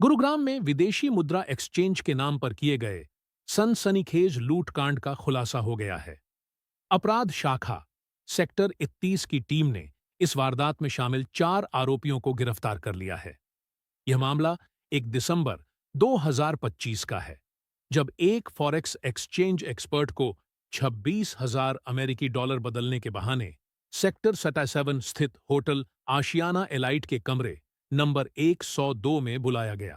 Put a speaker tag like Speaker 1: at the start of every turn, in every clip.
Speaker 1: गुरुग्राम में विदेशी मुद्रा एक्सचेंज के नाम पर किए गए सनसनीखेज लूटकांड का खुलासा हो गया है। अपराध शाखा सेक्टर 31 की टीम ने इस वारदात में शामिल 4 आरोपियों को गिरफ्तार कर लिया है। यह मामला 1 दिसंबर 2025 का है, जब एक फॉरेक्स एक्सचेंज एक्सपर्ट को 26,000 अमेरिकी डॉलर बदलने के बहाने सेक्टर 77 स्थित होटल आशियाना एलाइट के कमरे नंबर 102 में बुलाया गया।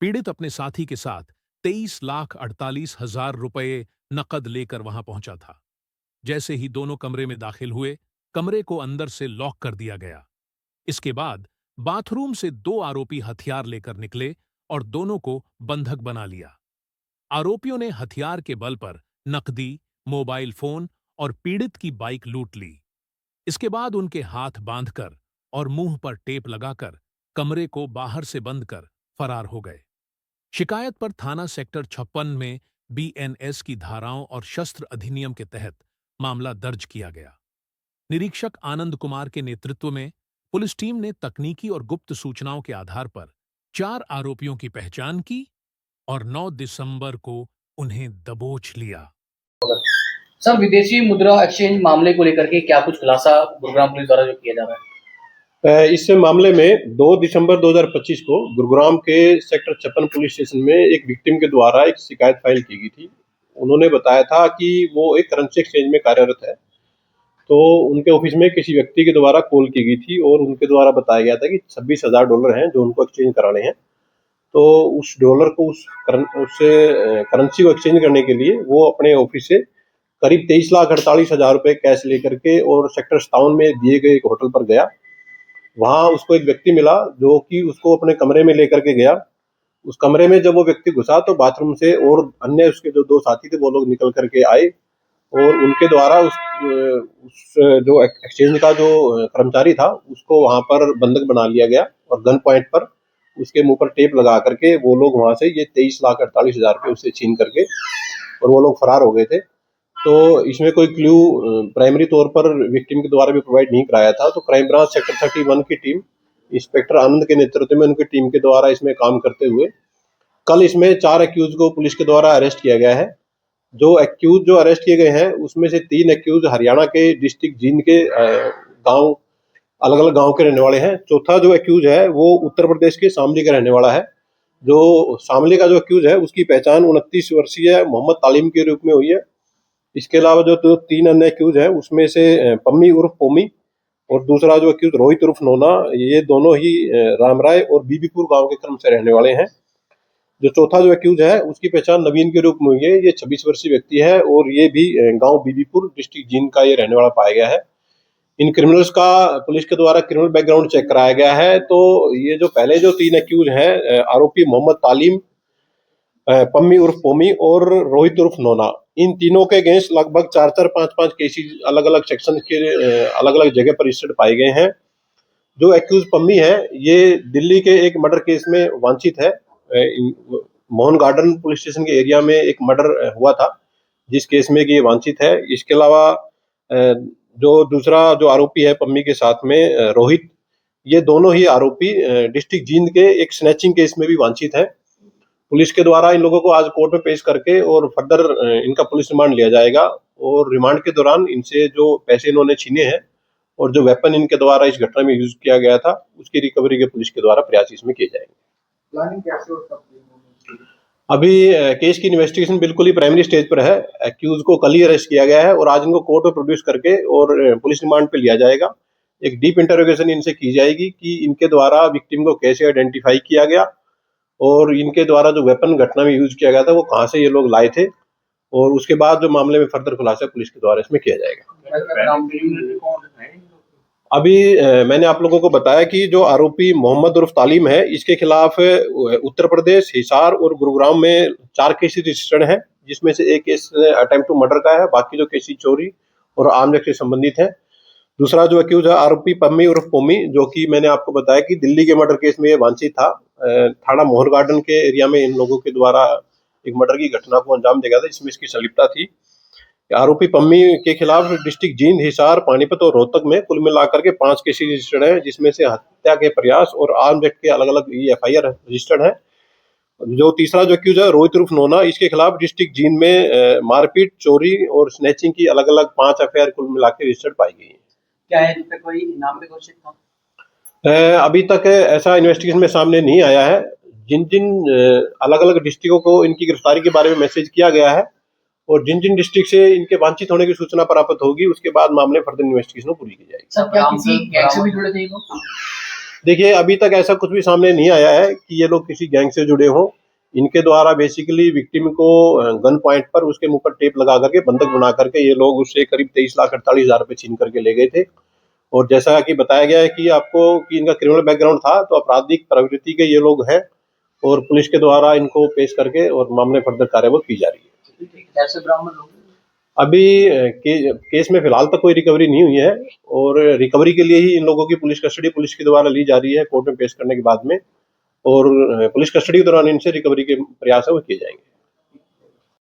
Speaker 1: पीड़ित अपने साथी के साथ 23,48,000 रुपये नकद लेकर वहां पहुंचा था। जैसे ही दोनों कमरे में दाखिल हुए, कमरे को अंदर से लॉक कर दिया गया। इसके बाद बाथरूम से 2 आरोपी हथियार लेकर निकले और दोनों को बंधक बना लिया। आरोपियों ने हथियार के बल पर नकदी, मोबाइल फोन और पीड़ित की बाइक लूट ली। इसके बाद उनके हाथ बांधकर और मुंह पर टेप लगाकर कमरे को बाहर से बंद कर फरार हो गए। शिकायत पर थाना सेक्टर 56 में बीएनएस की धाराओं और शस्त्र अधिनियम के तहत मामला दर्ज किया गया। निरीक्षक आनंद कुमार के नेतृत्व में पुलिस टीम ने तकनीकी और गुप्त सूचनाओं के आधार पर 4 आरोपियों की पहचान की और 9 दिसंबर को उन्हें दबोच लिया।
Speaker 2: सर, विदेशी मुद्रा एक्सचेंज मामले को लेकर के क्या कुछ खुलासा गुरुग्राम पुलिस द्वारा जो किया जा रहा है?
Speaker 3: इस मामले में 2 दिसंबर 2025 को गुरुग्राम के सेक्टर 56 पुलिस स्टेशन में एक विक्टिम के द्वारा एक शिकायत फाइल की गई थी। उन्होंने बताया था कि वो एक करेंसी एक्सचेंज में कार्यरत है, तो उनके ऑफिस में किसी व्यक्ति के द्वारा कॉल की गई थी और उनके द्वारा बताया गया था कि 26,000 डॉलर हैं जो उनको एक्सचेंज कराने हैं। तो उस डॉलर को उससे करेंसी को एक्सचेंज करने के लिए वो अपने ऑफिस से करीब 23,48,000 रुपये कैश लेकर के और सेक्टर 57 में दिए गए एक होटल पर गया। वहां उसको एक व्यक्ति मिला जो कि उसको अपने कमरे में लेकर के गया। उस कमरे में जब वो व्यक्ति घुसा तो बाथरूम से और अन्य उसके जो 2 साथी थे वो लोग निकल करके आए और उनके द्वारा उस जो एक्सचेंज का जो कर्मचारी था उसको वहां पर बंधक बना लिया गया और गन पॉइंट पर उसके मुंह पर टेप लगा करके वो लोग वहां से ये 23,48,000 रुपये उससे छीन करके और वो लोग फरार हो गए थे। तो इसमें कोई क्लू प्राइमरी तौर पर विक्टिम के द्वारा भी प्रोवाइड नहीं कराया था। तो क्राइम ब्रांच सेक्टर 31 की टीम इंस्पेक्टर आनंद के नेतृत्व में उनकी टीम के द्वारा इसमें काम करते हुए कल इसमें 4 एक्यूज को पुलिस के द्वारा अरेस्ट किया गया है। जो एक्यूज जो अरेस्ट किए गए हैं उसमें से 3 एक्यूज हरियाणा के डिस्ट्रिक्ट जींद के गांव अलग अलग गांव के रहने वाले हैं। चौथा जो एक्यूज है वो उत्तर प्रदेश के शामली का रहने वाला है। जो शामली का जो एक्यूज है उसकी पहचान 29 वर्षीय मोहम्मद तालीम के रूप में हुई है। इसके अलावा जो 3 अन्य एक्यूज हैं उसमें से पम्मी उर्फ पोमी और दूसरा जो एक्यूज रोहित उर्फ नोना, ये दोनों ही रामराय और बीबीपुर गांव के क्रम से रहने वाले हैं। जो चौथा जो एक्यूज है उसकी पहचान नवीन के रूप में हुई है। ये 26 वर्षीय व्यक्ति है और ये भी गांव बीबीपुर डिस्ट्रिक्ट जींद का ये रहने वाला पाया गया है। इन क्रिमिनल्स का पुलिस के द्वारा क्रिमिनल बैकग्राउंड चेक कराया गया है। तो ये जो पहले जो 3 एक्यूज हैं आरोपी मोहम्मद तालीम, पम्मी उर्फ पोमी और रोहित उर्फ नोना, इन तीनों के अगेंस्ट लगभग 4-4, 5-5 केसेस अलग अलग सेक्शन के अलग अलग जगह पर रजिस्टर्ड पाए गए हैं। जो एक्यूज पम्मी है ये दिल्ली के एक मर्डर केस में वांछित है। मोहन गार्डन पुलिस स्टेशन के एरिया में एक मर्डर हुआ था जिस केस में ये वांछित है। इसके अलावा जो दूसरा जो आरोपी है पम्मी के साथ में रोहित, ये दोनों ही आरोपी डिस्ट्रिक्ट जींद के एक स्नैचिंग केस में भी वांछित है। पुलिस के द्वारा इन लोगों को आज कोर्ट में पेश करके और फर्दर इनका पुलिस रिमांड लिया जाएगा और रिमांड के दौरान इनसे जो पैसे इन्होंने छीने हैं और जो वेपन इनके द्वारा इस घटना में यूज किया गया था उसकी रिकवरी के पुलिस के द्वारा प्रयास इसमें किए जाएंगे।
Speaker 2: प्लानिंग कैसे होता है?
Speaker 3: अभी केस की इन्वेस्टिगेशन बिल्कुल ही प्राइमरी स्टेज पर है। एक्यूज को कल ही अरेस्ट किया गया है और आज इनको कोर्ट में प्रोड्यूस करके और पुलिस रिमांड पे लिया जाएगा। एक डीप इंटरोगेशन इनसे की जाएगी कि इनके द्वारा विक्टिम को कैसे आइडेंटिफाई किया गया और इनके द्वारा जो वेपन घटना में यूज किया गया था वो कहां से ये लोग लाए थे और उसके बाद जो मामले में फर्दर खुलासा पुलिस के द्वारा इसमें किया जाएगा। अभी मैंने आप लोगों को बताया कि जो आरोपी मोहम्मद उर्फ तालीम है इसके खिलाफ उत्तर प्रदेश, हिसार और गुरुग्राम में 4 केसेस रजिस्टर्ड हैं, जिसमें से एक केस अटेम्प्ट टू मर्डर का है, बाकी जो केसेस चोरी और आर्म्स एक्ट से संबंधित है। दूसरा जो एक्यूज है आरोपी पम्मी उर्फ पोमी, जो कि मैंने आपको बताया कि दिल्ली के मर्डर केस में ये वांछित था। थाना मोहन गार्डन के एरिया में इन लोगों के द्वारा एक मर्डर की घटना को अंजाम दिया गया था जिसमें इसकी संलिप्तता थी। आरोपी पम्मी के खिलाफ डिस्ट्रिक्ट जींद, हिसार, पानीपत और रोहतक में कुल मिलाकर के 5 केसेज रजिस्टर्ड हैं, जिसमें से हत्या के प्रयास और आर्म्स एक्ट के अलग अलग FIR रजिस्टर्ड है। जो तीसरा जो एक्यूज है रोहित उर्फ नोना, इसके खिलाफ डिस्ट्रिक्ट जींद में मारपीट, चोरी और स्नैचिंग की अलग अलग 5 FIR कुल मिला के रजिस्टर्ड पाई गई है।
Speaker 2: क्या है इन पे कोई इनाम भी घोषित था?
Speaker 3: अभी तक ऐसा इन्वेस्टिगेशन में सामने नहीं आया है। जिन जिन अलग अलग डिस्ट्रिक्टों को इनकी गिरफ्तारी के बारे में मैसेज किया गया है और जिन जिन डिस्ट्रिक्ट से इनके वांछित होने की सूचना प्राप्त होगी, उसके बाद मामले फर्दर इन्वेस्टिगेशन पूरी की जाएगी।
Speaker 2: सर क्या किसी गैंग से भी जुड़े थे ये लोग?
Speaker 3: देखिए, अभी तक ऐसा कुछ भी सामने नहीं आया है कि ये लोग किसी गैंग से जुड़े हों। इनके द्वारा बेसिकली विक्टिम को गन पॉइंट पर उसके मुंह पर टेप लगा करके बंधक बना करके ये लोग उससे करीब 23,48,000 रुपए छीन करके ले गए थे। और जैसा कि बताया गया है कि आपको कि इनका क्रिमिनल बैकग्राउंड था, तो आपराधिक प्रवृत्ति के ये लोग हैं और पुलिस के द्वारा इनको पेश करके और मामले फर्दर कार्यवाही की जा रही है।
Speaker 2: कैसे बरामद हो?
Speaker 3: अभी केस में फिलहाल तक कोई रिकवरी नहीं हुई है और रिकवरी के लिए ही इन लोगों की पुलिस कस्टडी पुलिस के द्वारा ली जा रही है कोर्ट में पेश करने के बाद में, और पुलिस कस्टडी के दौरान इनसे रिकवरी के प्रयास है वो किए जाएंगे।